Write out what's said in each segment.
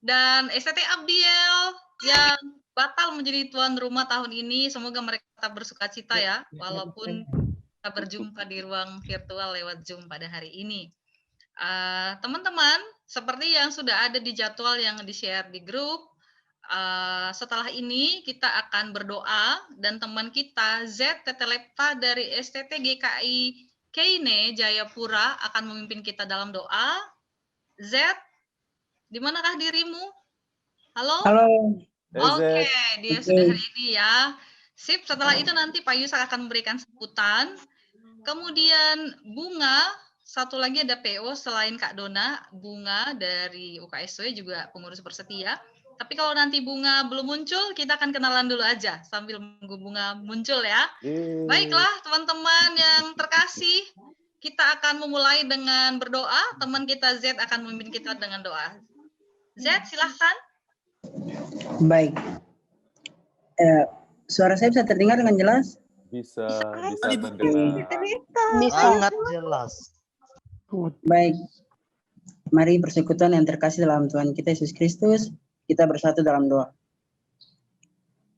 dan STT Abdiel yang batal menjadi tuan rumah tahun ini. Semoga mereka tetap bersukacita ya, walaupun kita berjumpa di ruang virtual lewat Zoom pada hari ini. Teman-teman, seperti yang sudah ada di jadwal yang di-share di grup, setelah ini kita akan berdoa dan teman kita Z Tetelepta dari STT GKI Keine Jayapura akan memimpin kita dalam doa. Z, di manakah dirimu? Halo? Halo. Oke, dia sudah hari ini ya. Sip, setelah itu nanti Pak Yusak akan memberikan sambutan. Kemudian Bunga, satu lagi ada PO selain Kak Dona, Bunga dari UKSW juga pengurus bersetia. Tapi kalau nanti Bunga belum muncul, kita akan kenalan dulu aja sambil menunggu Bunga muncul ya. Baiklah teman-teman yang terkasih, kita akan memulai dengan berdoa. Teman kita Z akan memimpin kita dengan doa. Z, silahkan. Baik. Suara saya bisa terdengar dengan jelas? Bisa terdengar. Sangat jelas. Baik. Mari persekutuan yang terkasih dalam Tuhan kita Yesus Kristus, kita bersatu dalam doa.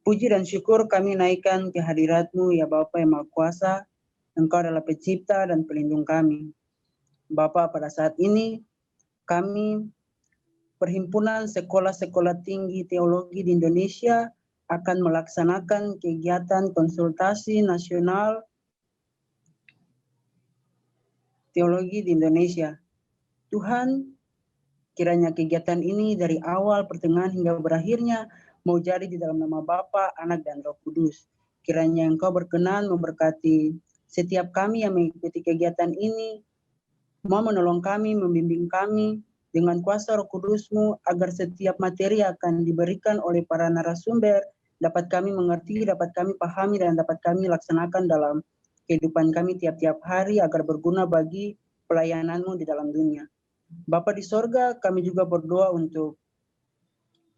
Puji dan syukur kami naikkan kehadirat-Mu ya Bapa yang Maha Kuasa. Engkau adalah pencipta dan pelindung kami. Bapa, pada saat ini kami Perhimpunan Sekolah-Sekolah Tinggi Teologi di Indonesia akan melaksanakan kegiatan konsultasi nasional teologi di Indonesia. Tuhan, kiranya kegiatan ini dari awal, pertengahan hingga berakhirnya mau jadi di dalam nama Bapa, Anak, dan Roh Kudus. Kiranya Engkau berkenan memberkati setiap kami yang mengikuti kegiatan ini, mau menolong kami, membimbing kami dengan kuasa Roh Kudus-Mu agar setiap materi akan diberikan oleh para narasumber dapat kami mengerti, dapat kami pahami, dan dapat kami laksanakan dalam kehidupan kami tiap-tiap hari agar berguna bagi pelayanan-Mu di dalam dunia. Bapa di sorga, kami juga berdoa untuk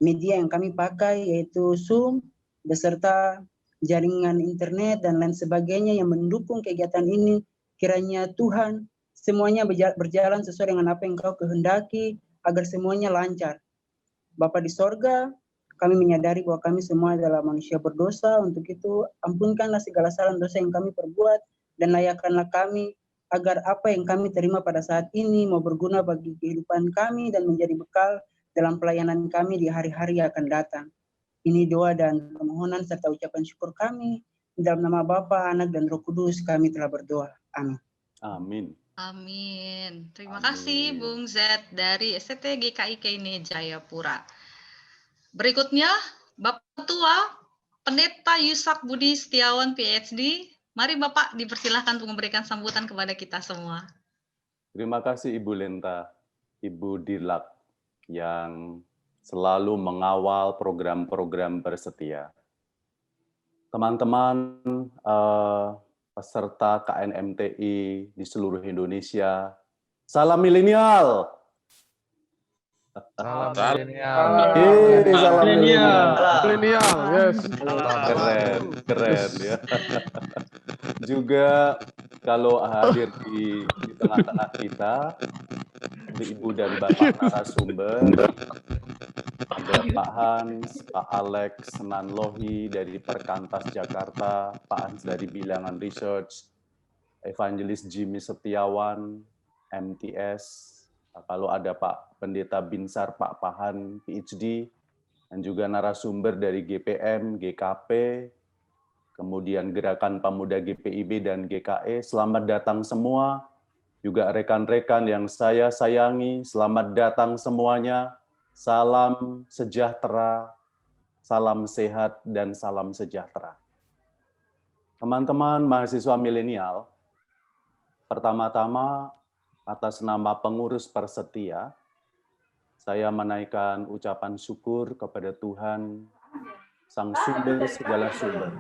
media yang kami pakai, yaitu Zoom, beserta jaringan internet dan lain sebagainya yang mendukung kegiatan ini. Kiranya Tuhan semuanya berjalan sesuai dengan apa yang Engkau kehendaki, agar semuanya lancar. Bapa di sorga, kami menyadari bahwa kami semua adalah manusia berdosa. Untuk itu, ampunkanlah segala salah dosa yang kami perbuat, dan layakkanlah kami agar apa yang kami terima pada saat ini mau berguna bagi kehidupan kami dan menjadi bekal dalam pelayanan kami di hari-hari yang akan datang. Ini doa dan permohonan serta ucapan syukur kami. Dalam nama Bapa, Anak, dan Roh Kudus kami telah berdoa. Amin. Amin. Amin. Terima kasih Bung Z dari STT GKI Keine Jayapura. Berikutnya, Bapak Ketua Pendeta Yusak Budi Setiawan PhD. Mari Bapak dipersilahkan untuk memberikan sambutan kepada kita semua. Terima kasih Ibu Lenta, Ibu Dirlak yang selalu mengawal program-program bersetia. Teman-teman peserta KNMTI di seluruh Indonesia, salam milenial. Salam milenial. Salam Milenial, yes. Keren ya. Juga kalau hadir di tengah-tengah kita, Ibu dan Bapak narasumber, ada Pak Hans, Pak Alex Senanlohi dari Perkantas Jakarta, Pak Hans dari Bilangan Research, Evangelis Jimmy Setiawan, MTS, kalau ada Pak Pendeta Binsar, Pak Pahan, PhD, dan juga narasumber dari GPM, GKP, kemudian Gerakan Pemuda GPIB dan GKE, selamat datang semua. Juga rekan-rekan yang saya sayangi, selamat datang semuanya. Salam sejahtera, salam sehat, dan salam sejahtera. Teman-teman mahasiswa milenial, pertama-tama atas nama pengurus Persetia, saya menaikkan ucapan syukur kepada Tuhan, Sang Sumber segala sumber.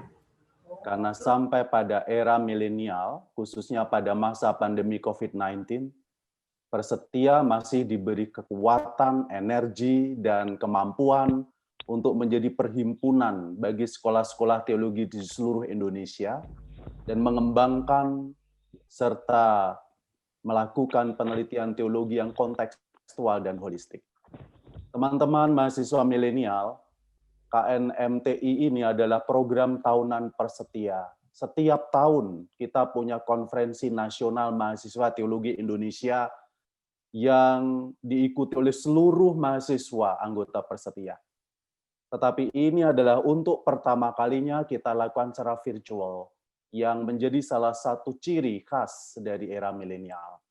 Karena sampai pada era milenial, khususnya pada masa pandemi COVID-19, Persetia masih diberi kekuatan, energi, dan kemampuan untuk menjadi perhimpunan bagi sekolah-sekolah teologi di seluruh Indonesia dan mengembangkan serta melakukan penelitian teologi yang kontekstual dan holistik. Teman-teman mahasiswa milenial, KNMTI ini adalah program tahunan Persetia. Setiap tahun kita punya konferensi nasional mahasiswa teologi Indonesia yang diikuti oleh seluruh mahasiswa anggota Persetia. Tetapi ini adalah untuk pertama kalinya kita lakukan secara virtual, yang menjadi salah satu ciri khas dari era milenial.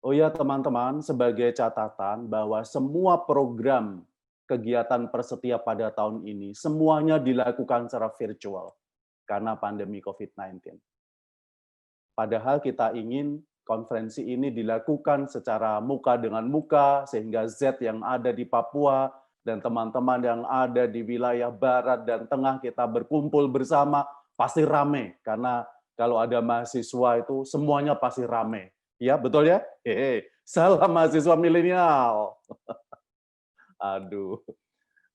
Oh ya teman-teman, sebagai catatan bahwa semua program kegiatan Persetia pada tahun ini semuanya dilakukan secara virtual karena pandemi COVID-19. Padahal kita ingin konferensi ini dilakukan secara muka dengan muka, sehingga Z yang ada di Papua dan teman-teman yang ada di wilayah barat dan tengah kita berkumpul bersama, pasti rame. Karena kalau ada mahasiswa itu semuanya pasti rame. Ya, betul ya? Salam mahasiswa milenial. Aduh.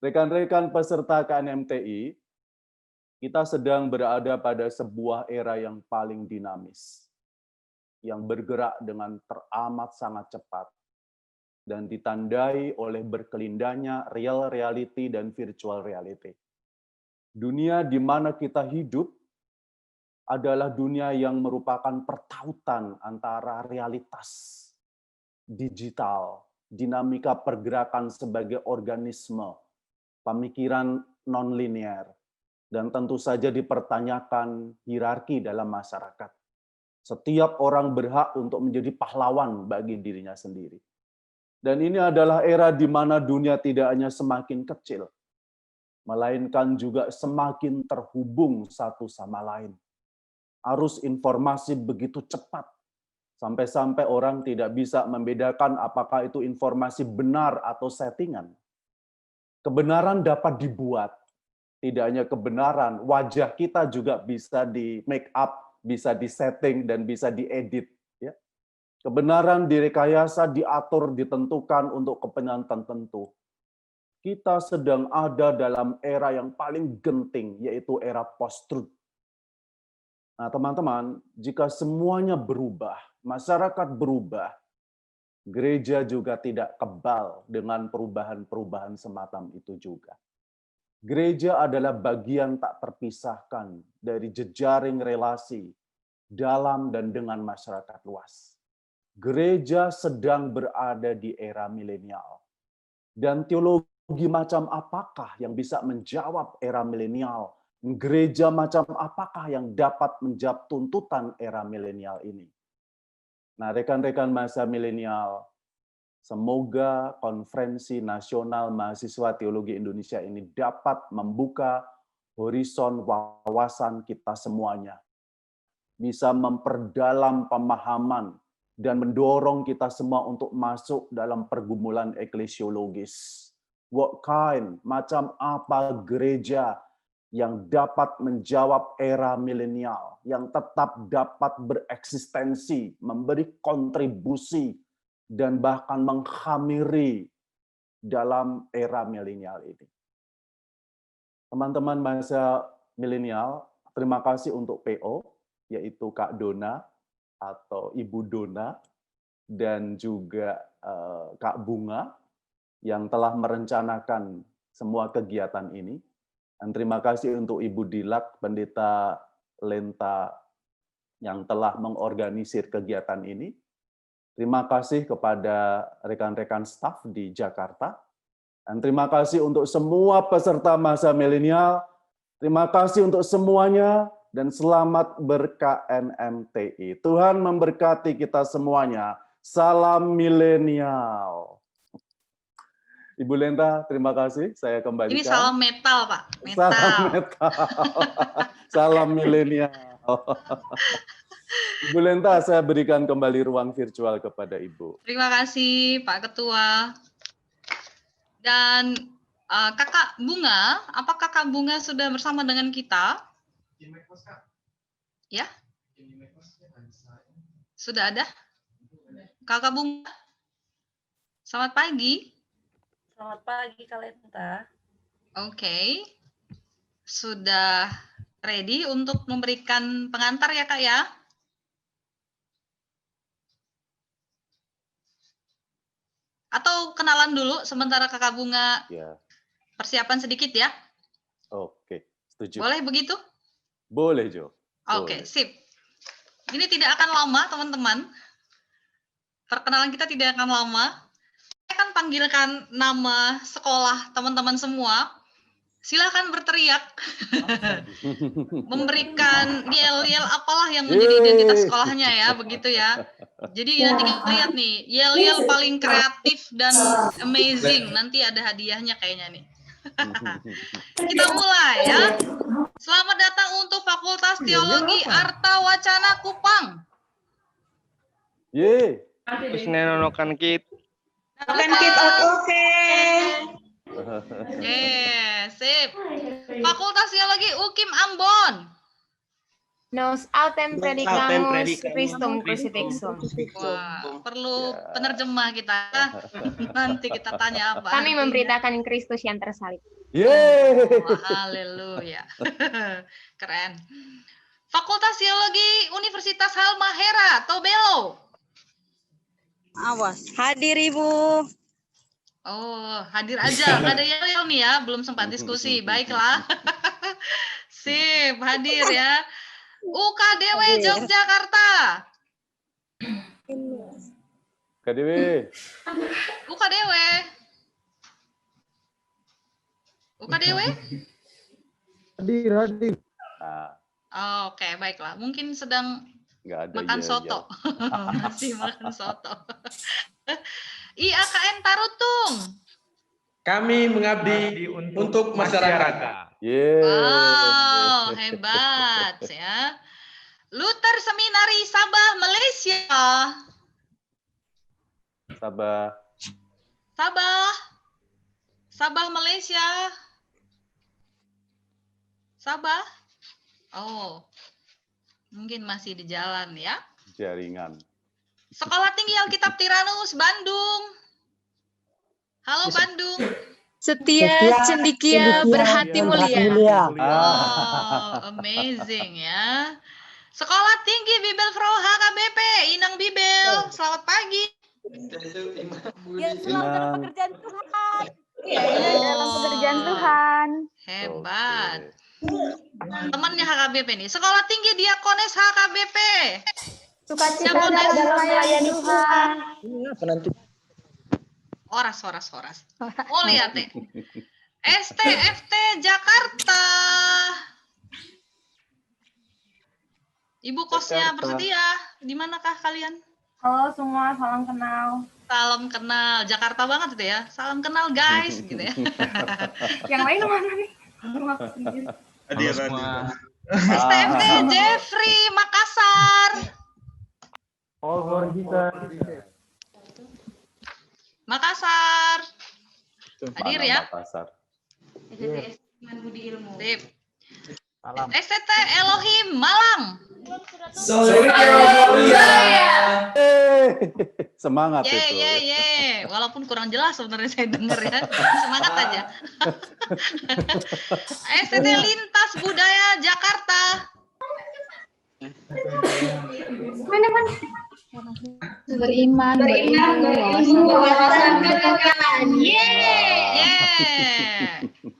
Rekan-rekan peserta KNMTI, kita sedang berada pada sebuah era yang paling dinamis, yang bergerak dengan teramat sangat cepat, dan ditandai oleh berkelindanya real reality dan virtual reality. Dunia di mana kita hidup adalah dunia yang merupakan pertautan antara realitas digital, dinamika pergerakan sebagai organisme, pemikiran non-linear, dan tentu saja dipertanyakan hierarki dalam masyarakat. Setiap orang berhak untuk menjadi pahlawan bagi dirinya sendiri. Dan ini adalah era di mana dunia tidak hanya semakin kecil, melainkan juga semakin terhubung satu sama lain. Arus informasi begitu cepat, sampai-sampai orang tidak bisa membedakan apakah itu informasi benar atau settingan. Kebenaran dapat dibuat, tidak hanya kebenaran, wajah kita juga bisa di make up, bisa disetting dan bisa diedit. Ya. Kebenaran direkayasa, diatur, ditentukan untuk kepentingan tertentu. Kita sedang ada dalam era yang paling genting, yaitu era post-truth. Nah, teman-teman, jika semuanya berubah, masyarakat berubah, gereja juga tidak kebal dengan perubahan-perubahan semacam itu juga. Gereja adalah bagian tak terpisahkan dari jejaring relasi dalam dan dengan masyarakat luas. Gereja sedang berada di era milenial. Dan teologi macam apakah yang bisa menjawab era milenial? Gereja macam apakah yang dapat menjawab tuntutan era milenial ini? Nah, rekan-rekan mahasiswa milenial, semoga Konferensi Nasional Mahasiswa Teologi Indonesia ini dapat membuka horizon wawasan kita semuanya. Bisa memperdalam pemahaman dan mendorong kita semua untuk masuk dalam pergumulan eklesiologis. What kind, macam apa gereja yang dapat menjawab era milenial, yang tetap dapat bereksistensi, memberi kontribusi, dan bahkan menghamiri dalam era milenial ini. Teman-teman mahasiswa milenial, terima kasih untuk PO, yaitu Kak Dona atau Ibu Dona, dan juga Kak Bunga, yang telah merencanakan semua kegiatan ini. Dan terima kasih untuk Ibu Dilak, Pendeta Lenta, yang telah mengorganisir kegiatan ini. Terima kasih kepada rekan-rekan staf di Jakarta. Dan terima kasih untuk semua peserta masa milenial. Terima kasih untuk semuanya dan selamat ber-KNMTI. Tuhan memberkati kita semuanya. Salam milenial. Ibu Lenta, terima kasih. Saya kembalikan. Ini salam metal, Pak. Metal. Salam metal. Salam milenial. Ibu Lenta, saya berikan kembali ruang virtual kepada Ibu. Terima kasih, Pak Ketua. Dan Kakak Bunga, apakah Kakak Bunga sudah bersama dengan kita? Ya? Sudah ada? Kakak Bunga? Selamat pagi. Selamat pagi, Kak Lenta. Oke. Sudah ready untuk memberikan pengantar ya, Kak ya? Atau kenalan dulu sementara Kakak Bunga Ya, persiapan sedikit ya? oke. Setuju. Boleh begitu? Boleh, Jo. Oke, Boleh. sip. Ini tidak akan lama, teman-teman. Perkenalan kita tidak akan lama. Saya akan panggilkan nama sekolah teman-teman semua. Silakan berteriak. Memberikan yel-yel apalah yang menjadi identitas sekolahnya ya, begitu ya. Jadi nanti kita lihat nih, yel-yel paling kreatif dan amazing. Nanti ada hadiahnya kayaknya nih. Kita mulai ya. Selamat datang untuk Fakultas Teologi Arta Wacana Kupang. Ye. Terus nenonokan kit. Oke. Sip. Fakultas Teologi UKIM Ambon. Nos autem predicamus Christum crucifixum. Wah, perlu penerjemah kita. Nanti kita tanya apa. Kami memberitakan Kristus yang tersalib. Ye. Wah, haleluya. Keren. Fakultas Teologi Universitas Halmahera, Tobelo. Hadir Ibu. Oh, hadir aja. Nggak ada yel-yel nih ya, belum sempat diskusi. Baiklah. Sip, hadir ya. UKDW Yogyakarta. KDW. UKDW. UKDW? Hadir. Nah, Oke, baiklah. Mungkin sedang nggak ada makan yel-yel. soto. Masih makan soto. IAKN Tarutung. Kami mengabdi untuk masyarakat. Ye. Wow, hebat ya. Luther Seminari Sabah, Malaysia. Sabah. Sabah, Malaysia. Sabah. Oh, mungkin masih di jalan ya. Jaringan. Sekolah Tinggi Alkitab Tiranus, Bandung. Halo Bandung. Setia cendikia berhati mulia. Oh, amazing ya. Sekolah Tinggi Bibel Pro HKBP, Inang Bibel. Selamat pagi. Ya, selamat dalam pekerjaan Tuhan. Ya, dalam pekerjaan Tuhan. Hebat. Oke. Temannya HKBP nih. Sekolah Tinggi Diakones HKBP. Sukacita Diakones. dalam melayani Tuhan. Horas. Oh, lihat deh. STFT Jakarta. Ibu kosnya bersedia. Di manakah kalian? Halo semua, salam kenal. Salam kenal. Jakarta banget itu ya. Salam kenal guys gitu ya. Yang lain mana nih? Aduh, aku sendiri. Hadir semua. STFT Jeffrey Makassar. Makassar. Hadir Mana ya. Makassar? Sip. STT Elohim Malang. Semangat Ye itu. ye ye. Walaupun kurang jelas sebenarnya saya dengar ya. Semangat aja. STT Lintas Budaya Jakarta. Beriman. Ye.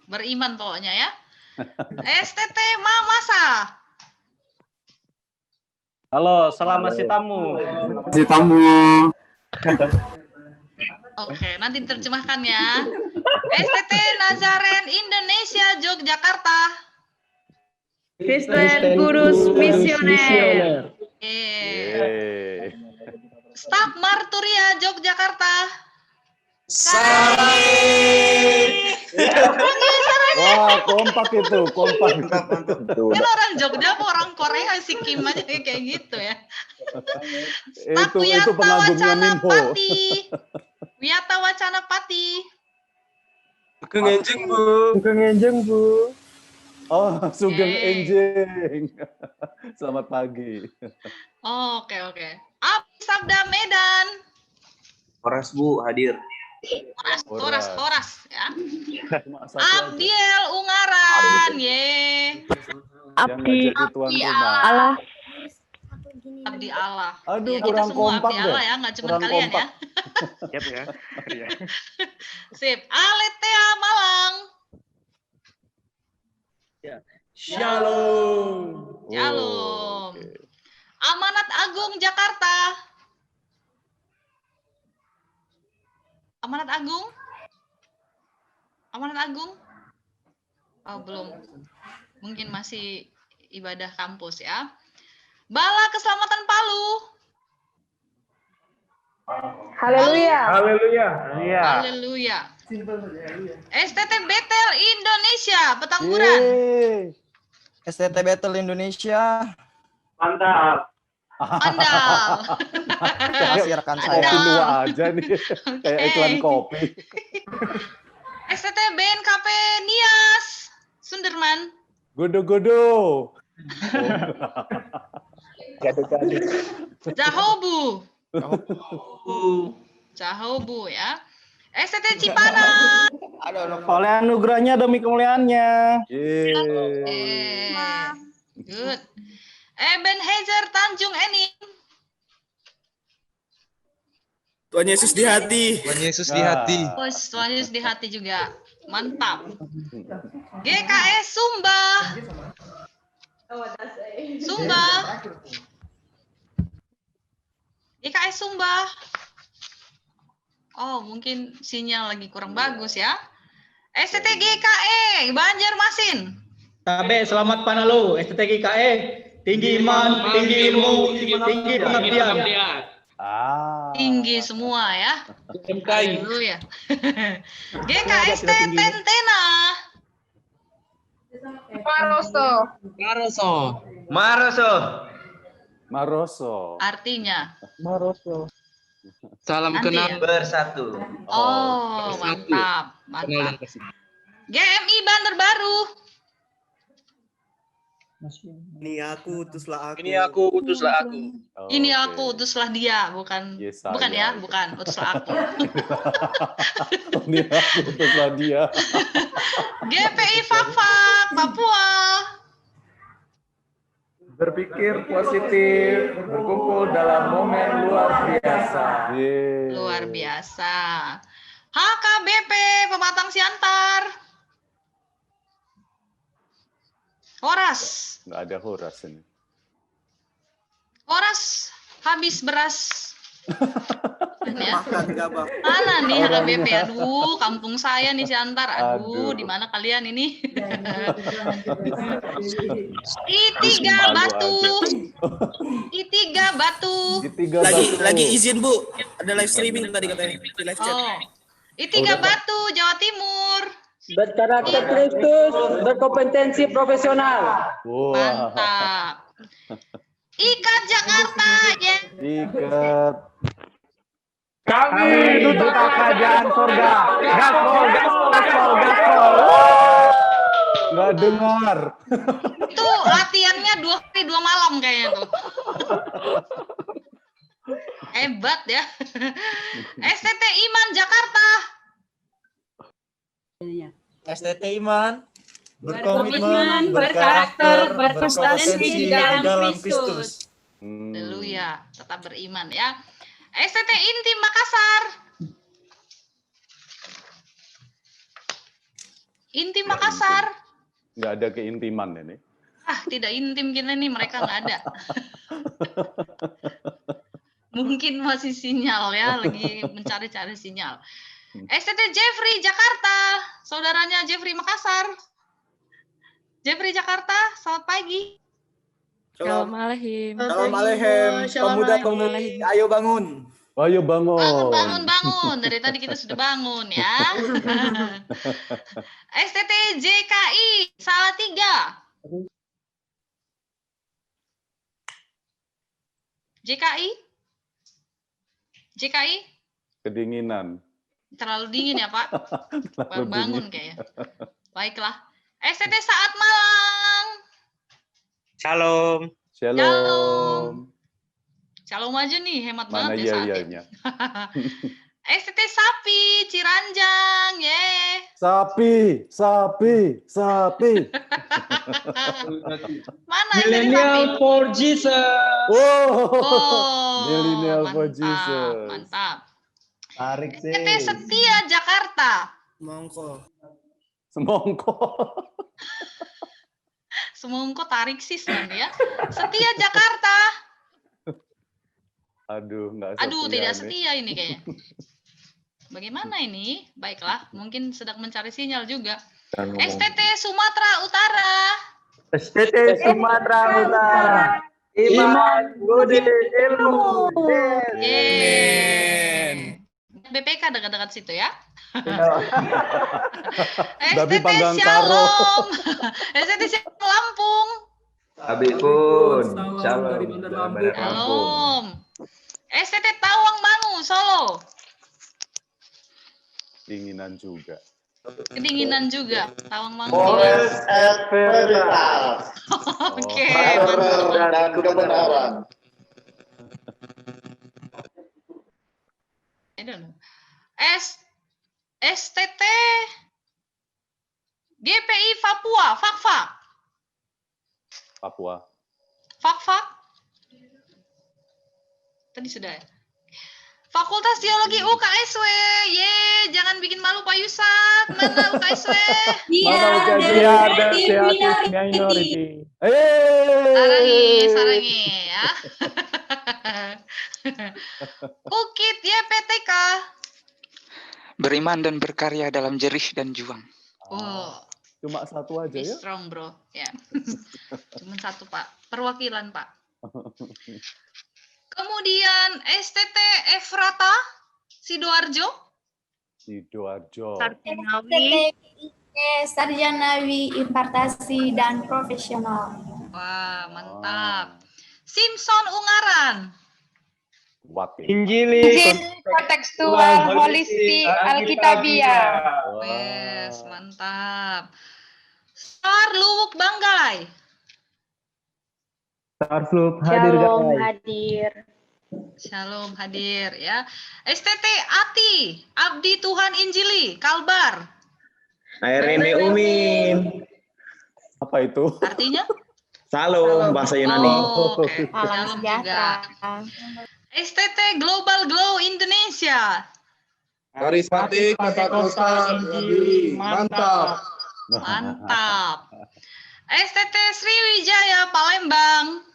Beriman pokoknya ya. STT Mamasa. Halo, selamat si tamu. Oke, nanti diterjemahkan ya. STT Nazaren Indonesia Yogyakarta. Kristen Gurus Misioner. Yeay. Staf Marturia Yogyakarta. Wah, kompak itu, kompak. Kan orang Jogja apa orang Korea si Kim aja kayak gitu ya. Staf itu Wiyata pengagumnya Wacana Minho. Pati. Wiyata Wacana Pati. Oh, Sugeng Yeay. Enjing. Selamat pagi. Oke. Abdi Sabda Medan. Horas Bu, hadir. Horas ya. Cuma satu aja. Abdiel Ungaran. Ye. Yang nggak jadi tuan rumah. Allah. Abdi Allah. Aduh, Ya, kita kurang semua kompak Abdi deh. Allah ya, nggak cuma Kurang kalian kompak. ya. Siap ya. Iya. Sip. Aletea Malang. Shalom. Shalom. oke. Amanat Agung Jakarta. Amanat Agung? Amanat Agung? Oh, belum. Mungkin masih ibadah kampus ya. Bala Keselamatan Palu. Haleluya. Haleluya. Iya. Haleluya. STT Betel Indonesia, Petamburan. Yeay. STT Battle Indonesia. Mantap. Andal. Kasih rekan saya. Kopi lu aja nih, kayak iklan kopi. STT BNKP Nias, Sunderman. Godo-godo. Jahobu. Jahobu ya. STT Cipanas. Oleh anugerahnya demi kemuliaannya. Yeay. Good. Ebenezer Tanjung Enim. Tuhan Yesus di hati. Tuhan Yesus di hati. Bos, Tuhan Yesus di hati juga. Mantap. GKS Sumba. Sumba. GKS Sumba. Oh, mungkin sinyal lagi kurang bagus ya. STT GKE Banjarmasin. KB selamat panalo. STT GKE. Tinggi iman, tinggi ilmu, tinggi pengabdian. Tinggi semua ya. MKI. Haleluya. GKST Tentena. Maroso. Maroso. Artinya. Salam Nanti kenal ya. Bersatu. Oh, mantap. Mantap. GMI Banter Baru. Ini aku, utuslah aku. Ini aku, utuslah aku. Ini aku utuslah dia, bukan Yesaya. bukan ya, bukan utuslah aku. Ini aku utuslah dia. GPI Fakfak Papua. Berpikir positif, berkumpul dalam momen luar biasa. Yeay. Luar biasa. HKBP Pematang Siantar. Horas. Nggak ada Horas ini. Horas habis beras. Ya. Makan gabah. Mana nih HKBP? Aduh, kampung saya nih Siantar. Aduh, Aduh. di mana kalian ini? I3 Malu Batu. aja. I3 Batu. Tiga Lagi izin Bu, ada live streaming tadi katanya di live chat. Oh. I3 Batu, Jawa Timur. Berkarakter Kristus, berkompetensi profesional. Wah. Mantap. Ikat Jakarta ya. Ikat. Kami duta kerajaan surga. Gaspol, gaspol, gaspol, gaspol. Nggak dengar. Itu latihannya 2 hari 2 malam kayaknya tuh. Hebat ya. STT Iman Jakarta. STT Iman. Berkomitmen, berkarakter, berprestasi di dalam Kristus. Haleluya, tetap beriman ya. STT Intim Makassar. Intim Makassar. Nggak ada keintiman ini. Ah, tidak intim kita nih, mereka nggak ada. Mungkin masih sinyal ya, lagi mencari-cari sinyal. STT Jeffrey Jakarta, saudaranya Jeffrey Makassar. Jeffrey Jakarta, selamat pagi. Shalom Aleihim. Shalom Aleichem. Pemuda-pemudi, ayo bangun. Ayo bangun. Bangun, bangun, bangun. Dari tadi kita sudah bangun ya. STT JKI, Salatiga. JKI? JKI? Kedinginan. Terlalu dingin ya Pak? Terlalu Baru bangun dingin. kayaknya. Baiklah. STT Saat Malang. Shalom. Shalom. Shalom aja nih, hemat Mana banget ya saatnya. iya-ianya? STT Sapi, Ciranjang, ye. Sapi, sapi, sapi. Mana STT Sapi? for Jesus. Oh, Oh, Millennial for mantap, Jesus. mantap. Tarik sih. STT Setia Jakarta. Semongko. Semongko tarik sis kan ya. Setia Jakarta. Aduh, nggak setia. Aduh, tidak nih. setia ini kayaknya. Bagaimana ini? Baiklah, mungkin sedang mencari sinyal juga. STT Sumatera Utara. STT Sumatera Utara. Iman, budi, ilmu. Yeay. BPK dekat-dekat situ ya. Babi STT panggang karo. Shalom. STT Shalom Lampung. Abi pun. Shalom. Lampung. Shalom. STT Tawang Mangu Solo. Dinginan juga. Kedinginan juga. Tawang Mangu. Polres Veritas. Oke. Dan kebenaran. I don't know. STT GPI Papua, Fakfa. Papua. Fakfa. Tadi sudah ya. Fakultas Teologi UKSW. Ye, jangan bikin malu Pak Yusat. Mana UKSW? Minority. Sarangi ya. UKIT YPTK. Beriman dan berkarya dalam jerih dan juang. Oh, Cuma satu aja be ya. strong bro. Ya. Cuma satu Pak. Perwakilan Pak. Kemudian STT Efrata Sidoarjo. Sidoarjo. Sarjanawi Impartasi dan Profesional. Wah, mantap. Simpson Ungaran. Injili Kontekstual holistik Alkitabiah. Wes, mantap. Star Luwuk Banggai. Tarslup hadir guys. Hadir. Shalom hadir ya. STT Ati, Abdi Tuhan Injili, Kalbar. Airene Umin. Apa itu? Artinya? Salam bahasa Yunani. Oh, oke. Salam Shalom juga. sejahtera. STT Global Glow Indonesia. Karismatik Pentakosta berdiri. Mantap. Mantap. STT Sriwijaya Palembang.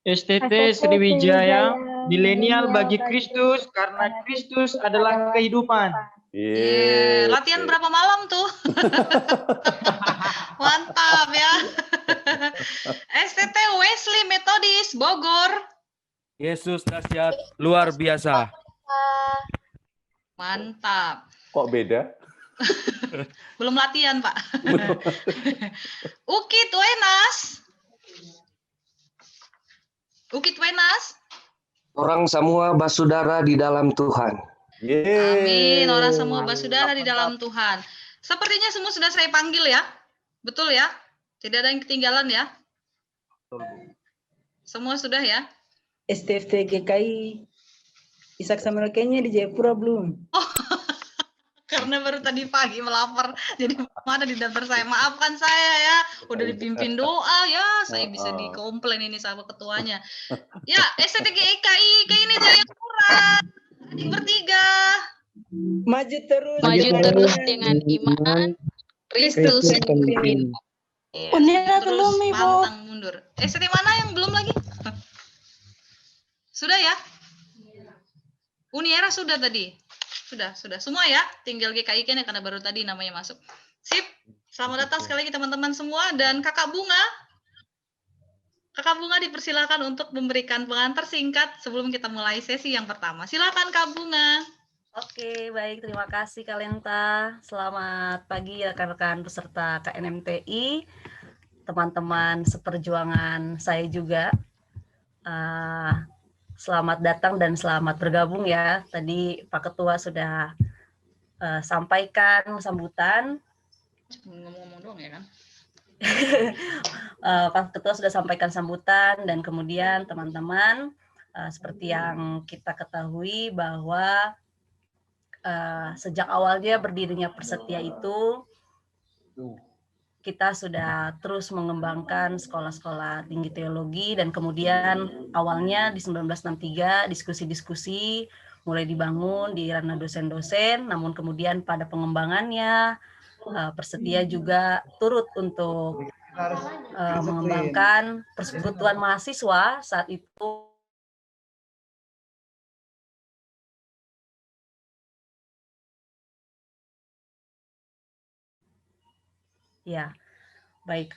STT Sriwijaya, milenial bagi Kristus karena Kristus adalah kehidupan. Yeah. Latihan berapa malam tuh? Mantap ya. STT Wesley Methodist Bogor. Yesus dahsyat luar biasa. Mantap. Kok beda? Belum latihan, Pak. Ukit Wenas. Ukit Wenas. Orang semua bersaudara di dalam Tuhan. Amin. Orang semua bersaudara di dalam Tuhan. Sepertinya semua sudah saya panggil ya. Betul ya? Tidak ada yang ketinggalan ya? Semua sudah ya? STFT GKI Ishak Samuel kayaknya di Jayapura belum? Oh, karena baru tadi pagi melapor, jadi mana di daftar saya. Maafkan saya ya, udah dipimpin doa ya, saya bisa dikomplain ini sama ketuanya. Ya, STTGKI ini Jayapura, bertiga. Maju terus. Maju terus dengan iman, Kristus memimpin. Unira belum, Ibu. Pantang mundur. ST mana yang belum lagi? Sudah ya? Uniera sudah tadi. Sudah. Semua ya? Tinggal GKI kan karena baru tadi namanya masuk. Sip. Selamat datang sekali lagi teman-teman semua. Dan Kakak Bunga. Kakak Bunga dipersilakan untuk memberikan pengantar singkat sebelum kita mulai sesi yang pertama. Silakan Kak Bunga. Oke, baik. Terima kasih Kalenta. Selamat pagi rekan-rekan peserta KNMTI. Teman-teman seperjuangan saya juga. Selamat datang dan selamat bergabung ya. Tadi Pak Ketua sudah sampaikan sambutan. Ngomong-ngomong doang ya kan? Pak Ketua sudah sampaikan sambutan dan kemudian teman-teman seperti yang kita ketahui bahwa sejak awalnya berdirinya Persetia itu kita sudah terus mengembangkan sekolah-sekolah tinggi teologi dan kemudian awalnya di 1963 diskusi-diskusi mulai dibangun di ranah dosen-dosen, namun kemudian pada pengembangannya Persetia juga turut untuk mengembangkan persekutuan mahasiswa saat itu. Ya, baik.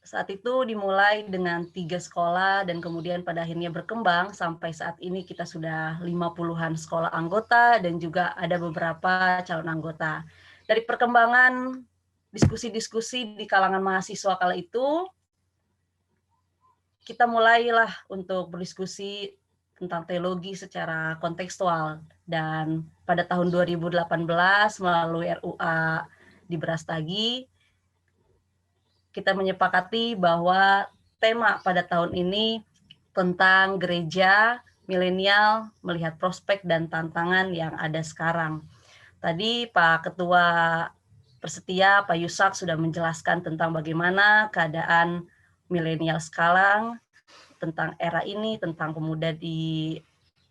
Saat itu dimulai dengan 3 sekolah dan kemudian pada akhirnya berkembang sampai saat ini kita sudah 50-an sekolah anggota dan juga ada beberapa calon anggota. Dari perkembangan diskusi-diskusi di kalangan mahasiswa kala itu, kita mulailah untuk berdiskusi tentang teologi secara kontekstual. Dan pada tahun 2018 melalui RUA di Brastagi, kita menyepakati bahwa tema pada tahun ini tentang gereja milenial melihat prospek dan tantangan yang ada sekarang. Tadi Pak Ketua Persetia, Pak Yusak sudah menjelaskan tentang bagaimana keadaan milenial sekarang, tentang era ini, tentang pemuda di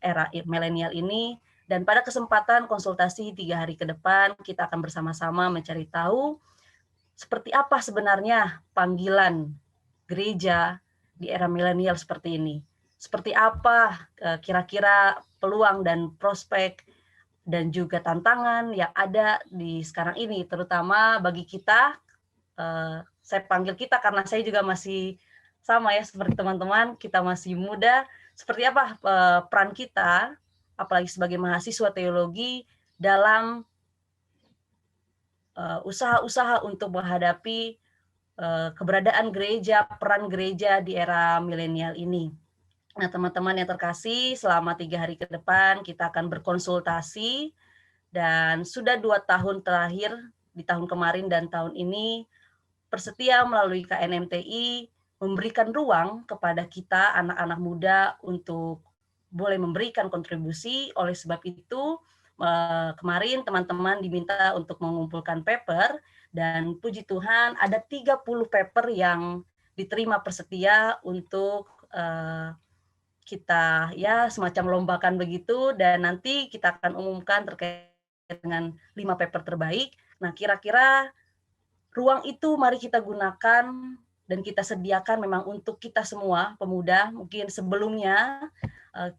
era milenial ini. Dan pada kesempatan konsultasi 3 hari ke depan, kita akan bersama-sama mencari tahu seperti apa sebenarnya panggilan gereja di era milenial seperti ini. Seperti apa kira-kira peluang dan prospek dan juga tantangan yang ada di sekarang ini, terutama bagi kita, saya panggil kita karena saya juga masih sama ya seperti teman-teman, kita masih muda, seperti apa peran kita, apalagi sebagai mahasiswa teologi, dalam usaha-usaha untuk menghadapi keberadaan gereja, peran gereja di era milenial ini. Nah, teman-teman yang terkasih, selama 3 hari ke depan kita akan berkonsultasi dan sudah 2 tahun terakhir, di tahun kemarin dan tahun ini, Persetia melalui KNMTI memberikan ruang kepada kita, anak-anak muda, untuk boleh memberikan kontribusi. Oleh sebab itu, kemarin teman-teman diminta untuk mengumpulkan paper, dan puji Tuhan ada 30 paper yang diterima Persetia untuk kita ya semacam lombakan begitu, dan nanti kita akan umumkan terkait dengan 5 paper terbaik. Nah, kira-kira ruang itu mari kita gunakan dan kita sediakan memang untuk kita semua pemuda. Mungkin sebelumnya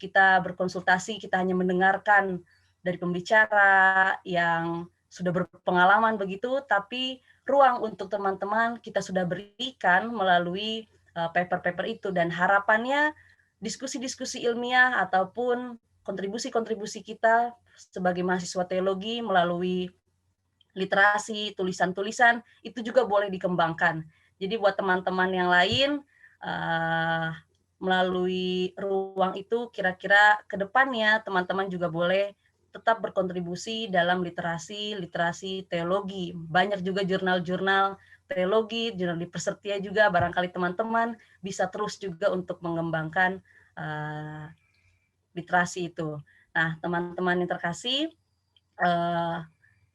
kita berkonsultasi, kita hanya mendengarkan dari pembicara yang sudah berpengalaman begitu, tapi ruang untuk teman-teman kita sudah berikan melalui paper-paper itu, dan harapannya diskusi-diskusi ilmiah ataupun kontribusi-kontribusi kita sebagai mahasiswa teologi melalui literasi, tulisan-tulisan, itu juga boleh dikembangkan. Jadi buat teman-teman yang lain, melalui ruang itu kira-kira ke depannya teman-teman juga boleh tetap berkontribusi dalam literasi teologi. Banyak juga jurnal-jurnal teologi, jurnal di Persetia juga, barangkali teman-teman bisa terus juga untuk mengembangkan literasi itu. Nah, teman-teman yang terkasih,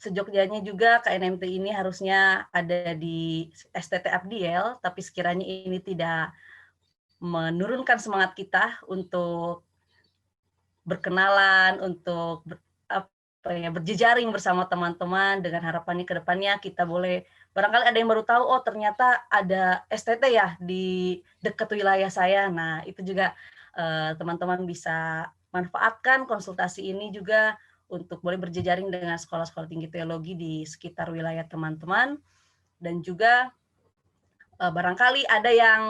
sejogjanya juga KNMT ini harusnya ada di STT Abdiel, tapi sekiranya ini tidak menurunkan semangat kita untuk berkenalan, untuk berjejaring bersama teman-teman, dengan harapannya ke depannya kita boleh, barangkali ada yang baru tahu, oh ternyata ada STT ya di dekat wilayah saya. Nah, itu juga teman-teman bisa manfaatkan konsultasi ini juga untuk boleh berjejaring dengan sekolah-sekolah tinggi teologi di sekitar wilayah teman-teman, dan juga barangkali ada yang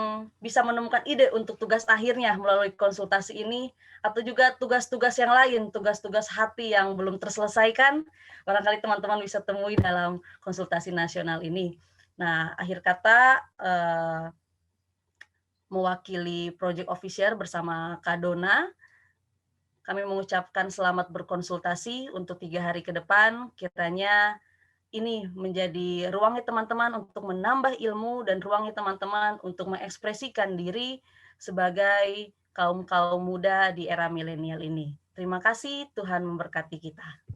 bisa menemukan ide untuk tugas akhirnya melalui konsultasi ini, atau juga tugas-tugas yang lain, tugas-tugas hati yang belum terselesaikan, barangkali teman-teman bisa temui dalam konsultasi nasional ini. Nah, akhir kata, mewakili Project Officer bersama Kak Dona, kami mengucapkan selamat berkonsultasi untuk 3 hari ke depan. Kiranya ini menjadi ruangnya teman-teman untuk menambah ilmu dan ruangnya teman-teman untuk mengekspresikan diri sebagai kaum-kaum muda di era milenial ini. Terima kasih, Tuhan memberkati kita.